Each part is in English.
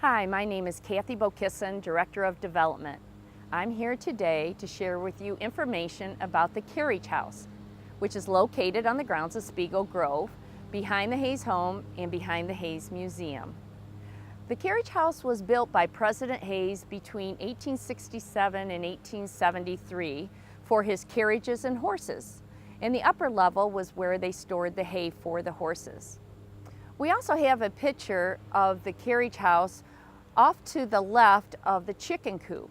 Hi, my name is Kathy Bokisson, Director of Development. I'm here today to share with you information about the Carriage House, which is located on the grounds of Spiegel Grove, behind the Hayes home and behind the Hayes Museum. The Carriage House was built by President Hayes between 1867 and 1873 for his carriages and horses, and the upper level was where they stored the hay for the horses. We also have a picture of the Carriage House off to the left of the chicken coop.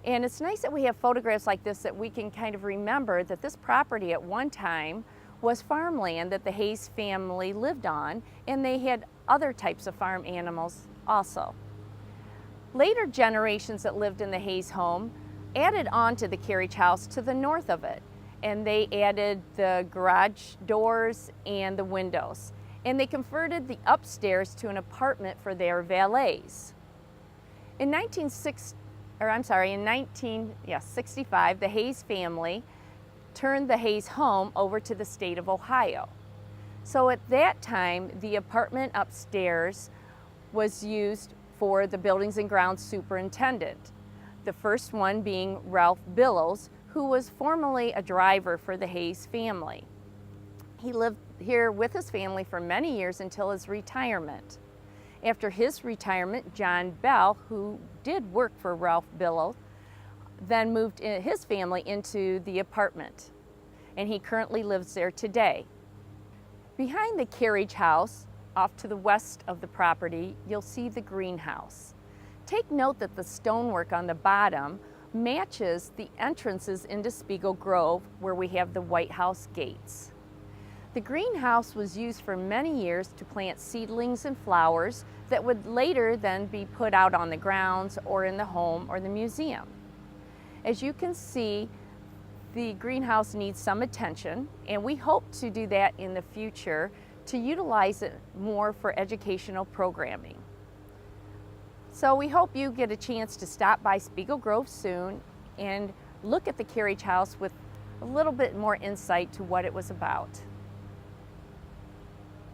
And it's nice that we have photographs like this that we can kind of remember that this property at one time was farmland that the Hayes family lived on, and they had other types of farm animals also. Later generations that lived in the Hayes home added on to the Carriage House to the north of it, and they added the garage doors and the windows, and they converted the upstairs to an apartment for their valets. In 1965, the Hayes family turned the Hayes home over to the state of Ohio. So at that time, the apartment upstairs was used for the buildings and grounds superintendent. The first one being Ralph Billows, who was formerly a driver for the Hayes family. He lived here with his family for many years until his retirement. After his retirement, John Bell, who did work for Ralph Billows, then moved his family into the apartment, and he currently lives there today. Behind the Carriage House, off to the west of the property, you'll see the greenhouse. Take note that the stonework on the bottom matches the entrances into Spiegel Grove, where we have the White House gates. The greenhouse was used for many years to plant seedlings and flowers that would later then be put out on the grounds or in the home or the museum. As you can see, the greenhouse needs some attention, and we hope to do that in the future to utilize it more for educational programming. So we hope you get a chance to stop by Spiegel Grove soon and look at the Carriage House with a little bit more insight to what it was about.